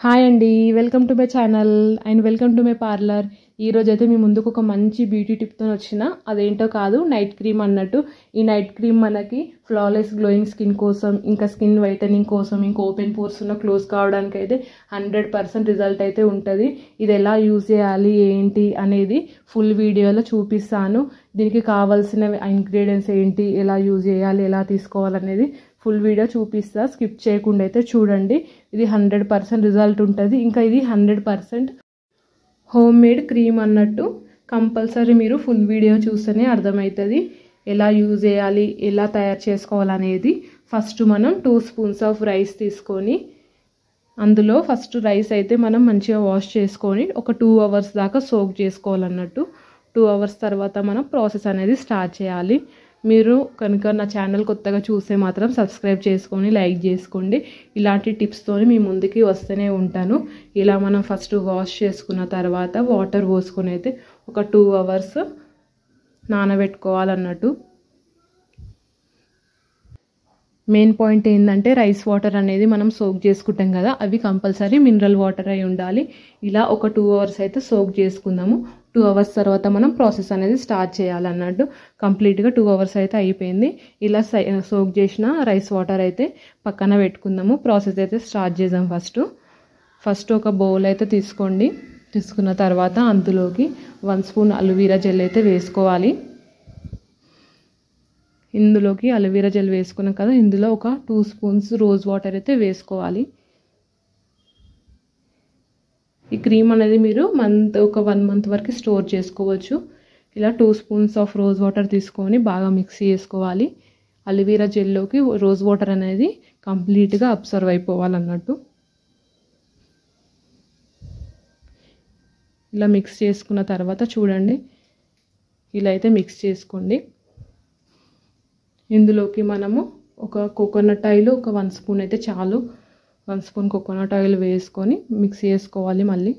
Hi అండి, welcome to my channel and welcome to my parlour. ఈరోజు అయితే మీ ముందుకు ఒక మంచి బ్యూటీ టిప్తో వచ్చిన. అదేంటో కాదు, నైట్ క్రీమ్ అన్నట్టు. ఈ నైట్ క్రీమ్ మనకి ఫ్లాలెస్ గ్లోయింగ్ స్కిన్ కోసం, ఇంకా స్కిన్ వైటనింగ్ కోసం, ఇంకా ఓపెన్ పోర్స్ ఉన్న క్లోజ్ కావడానికి అయితే 100% రిజల్ట్ అయితే ఉంటుంది. ఇది ఎలా యూజ్ చేయాలి ఏంటి అనేది ఫుల్ వీడియోలో చూపిస్తాను. దీనికి కావాల్సిన ఇంగ్రీడియంట్స్ ఏంటి, ఎలా యూజ్ చేయాలి, ఎలా తీసుకోవాలనేది ఫుల్ వీడియో చూపిస్తా. స్కిప్ చేయకుండా అయితే చూడండి. ఇది 100% రిజల్ట్ ఉంటుంది. ఇంకా ఇది 100% హోమ్ మేడ్ క్రీమ్ అన్నట్టు. కంపల్సరీ మీరు ఫుల్ వీడియో చూస్తేనే అర్థమవుతుంది ఎలా యూజ్ చేయాలి, ఎలా తయారు చేసుకోవాలనేది. ఫస్ట్ మనం 2 స్పూన్స్ ఆఫ్ రైస్ తీసుకొని, అందులో ఫస్ట్ రైస్ అయితే మనం మంచిగా వాష్ చేసుకొని ఒక 2 అవర్స్ దాకా సోక్ చేసుకోవాలన్నట్టు. 2 అవర్స్ తర్వాత మనం ప్రాసెస్ అనేది స్టార్ట్ చేయాలి. మీరు కనుక నా ఛానల్ కొత్తగా చూస్తే మాత్రం సబ్స్క్రైబ్ చేసుకొని లైక్ చేసుకోండి. ఇలాంటి టిప్స్తోని మీ ముందుకి వస్తూనే ఉంటాను. ఇలా మనం ఫస్ట్ వాష్ చేసుకున్న తర్వాత వాటర్ పోసుకొని అయితే ఒక 2 అవర్స్ నానబెట్టుకోవాలన్నట్టు. మెయిన్ పాయింట్ ఏంటంటే రైస్ వాటర్ అనేది మనం సోక్ చేసుకుంటాం కదా, అవి కంపల్సరీ మినరల్ వాటర్ అయి ఉండాలి. ఇలా ఒక 2 అవర్స్ అయితే సోక్ చేసుకుందాము. 2 అవర్స్ తర్వాత మనం ప్రాసెస్ అనేది స్టార్ట్ చేయాలన్నట్టు. కంప్లీట్గా 2 అవర్స్ అయితే అయిపోయింది. ఇలా సోక్ చేసిన రైస్ వాటర్ అయితే పక్కన పెట్టుకుందాము. ప్రాసెస్ అయితే స్టార్ట్ చేద్దాం. ఫస్ట్ ఒక బౌల్ అయితే తీసుకోండి. తీసుకున్న తర్వాత అందులోకి 1 స్పూన్ అలోవెరా జెల్ అయితే వేసుకోవాలి. ఇందులోకి అలోవెరా జెల్ వేసుకున్నాం కదా, ఇందులో ఒక 2 స్పూన్స్ రోజ్ వాటర్ అయితే వేసుకోవాలి. ఈ క్రీమ్ అనేది మీరు ఒక 1 మంత్ వరకు స్టోర్ చేసుకోవచ్చు. ఇలా 2 స్పూన్స్ ఆఫ్ రోజ్ వాటర్ తీసుకొని బాగా మిక్స్ చేసుకోవాలి. అలోవెరా జెల్లోకి రోజ్ వాటర్ అనేది కంప్లీట్గా అబ్జర్వ్ అయిపోవాలన్నట్టు. ఇలా మిక్స్ చేసుకున్న తర్వాత చూడండి, ఇలా అయితే మిక్స్ చేసుకోండి. ఇందులోకి మనము ఒక కోకోనట్ ఆయిల్ ఒక 1 స్పూన్ అయితే చాలు. 1 స్పూన్ కోకోనట్ ఆయిల్ వేసుకొని మిక్స్ చేసుకోవాలి. మళ్ళీ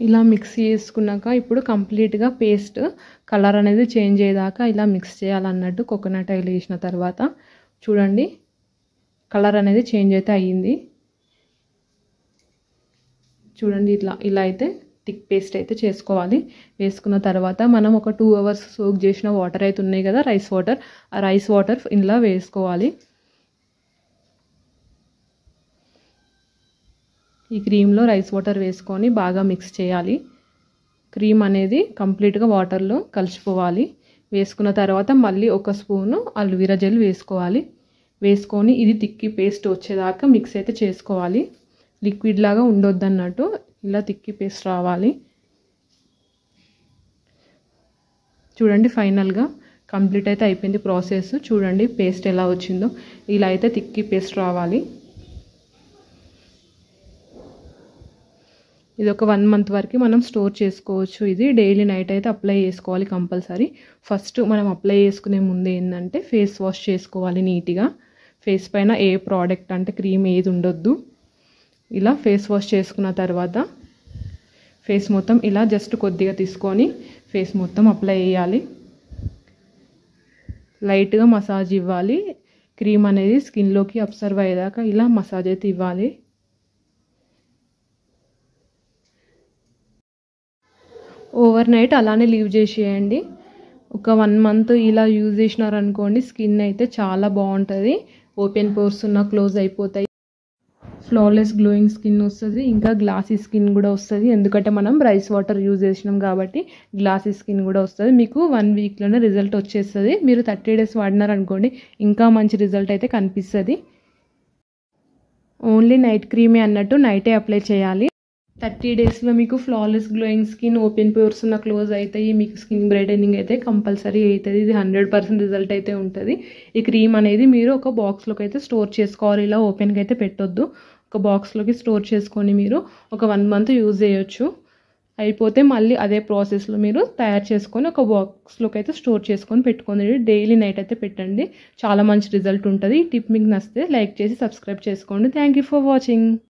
ఇలా మిక్స్ చేసుకున్నాక ఇప్పుడు కంప్లీట్గా పేస్ట్ కలర్ అనేది చేంజ్ అయ్యేదాకా ఇలా మిక్స్ చేయాలన్నట్టు. కోకోనట్ ఆయిల్ వేసిన తర్వాత చూడండి, కలర్ అనేది చేంజ్ అయితే అయ్యింది. చూడండి, ఇలా అయితే థిక్ పేస్ట్ అయితే చేసుకోవాలి. వేసుకున్న తర్వాత మనం ఒక 2 అవర్స్ సోక్ చేసిన వాటర్ అయితే ఉన్నాయి కదా, రైస్ వాటర్, ఆ రైస్ వాటర్ ఇలా వేసుకోవాలి. ఈ క్రీమ్లో రైస్ వాటర్ వేసుకొని బాగా మిక్స్ చేయాలి. క్రీమ్ అనేది కంప్లీట్గా వాటర్లో కలిసిపోవాలి. వేసుకున్న తర్వాత మళ్ళీ 1 స్పూను అలోవెరా జెల్ వేసుకోవాలి. వేసుకొని ఇది థిక్ పేస్ట్ వచ్చేదాకా మిక్స్ అయితే చేసుకోవాలి. లిక్విడ్ లాగా ఉండొద్దు అన్నట్టు, ఇలా థిక్ పేస్ట్ రావాలి. చూడండి, ఫైనల్గా కంప్లీట్ అయితే అయిపోయింది ప్రాసెస్. చూడండి పేస్ట్ ఎలా వచ్చిందో, ఇలా అయితే థిక్ పేస్ట్ రావాలి. ఇది ఒక 1 మంత్ వరకు మనం స్టోర్ చేసుకోవచ్చు. ఇది డైలీ నైట్ అయితే అప్లై చేసుకోవాలి కంపల్సరీ. ఫస్ట్ మనం అప్లై చేసుకునే ముందు ఏంటంటే ఫేస్ వాష్ చేసుకోవాలి నీట్గా. ఫేస్ పైన ఏ ప్రోడక్ట్ అంటే క్రీమ్ ఏది ఉండొద్దు. ఇలా ఫేస్ వాష్ చేసుకున్న తర్వాత ఫేస్ మొత్తం ఇలా జస్ట్ కొద్దిగా తీసుకొని ఫేస్ మొత్తం అప్లై చేయాలి. లైట్గా మసాజ్ ఇవ్వాలి. క్రీమ్ అనేది స్కిన్లోకి అబ్జర్వ్ అయ్యేదాకా ఇలా మసాజ్ అయితే ఇవ్వాలి. ఓవర్ నైట్ అలానే లీవ్ చేసేయండి. ఒక 1 మంత్ ఇలా యూజ్ చేసినారనుకోండి, స్కిన్ అయితే చాలా బాగుంటుంది. ఓపెన్ పోర్స్ ఉన్న క్లోజ్ అయిపోతాయి. ఫ్లాలెస్ గ్లోయింగ్ స్కిన్ వస్తుంది. ఇంకా గ్లాసీ స్కిన్ కూడా వస్తుంది. ఎందుకంటే మనం రైస్ వాటర్ యూజ్ చేసినాం కాబట్టి గ్లాసీ స్కిన్ కూడా వస్తుంది. మీకు 1 వీక్లోనే రిజల్ట్ వచ్చేస్తుంది. మీరు 30 డేస్ వాడినారనుకోండి, ఇంకా మంచి రిజల్ట్ అయితే కనిపిస్తుంది. ఓన్లీ నైట్ క్రీమే అన్నట్టు నైటే అప్లై చేయాలి. 30 డేస్లో మీకు flawless glowing skin, open pores ఉన్న క్లోజ్ అవుతాయి. మీకు స్కిన్ బ్రైటనింగ్ అయితే కంపల్సరీ అవుతుంది. ఇది 100% రిజల్ట్ అయితే ఉంటుంది. ఈ క్రీమ్ అనేది మీరు ఒక బాక్స్లోకి అయితే స్టోర్ చేసుకోవాలి. ఇలా ఓపెన్గా అయితే పెట్టొద్దు. ఒక బాక్స్లోకి స్టోర్ చేసుకొని మీరు ఒక 1 మంత్ యూజ్ చేయొచ్చు. అయిపోతే మళ్ళీ అదే ప్రాసెస్లో మీరు తయారు చేసుకొని ఒక బాక్స్లోకి అయితే స్టోర్ చేసుకొని పెట్టుకోండి. డైలీ నైట్ అయితే పెట్టండి. చాలా మంచి రిజల్ట్ ఉంటుంది. ఈ టిప్ మీకు నచ్చితే లైక్ చేసి సబ్స్క్రైబ్ చేసుకోండి. Thank you for watching.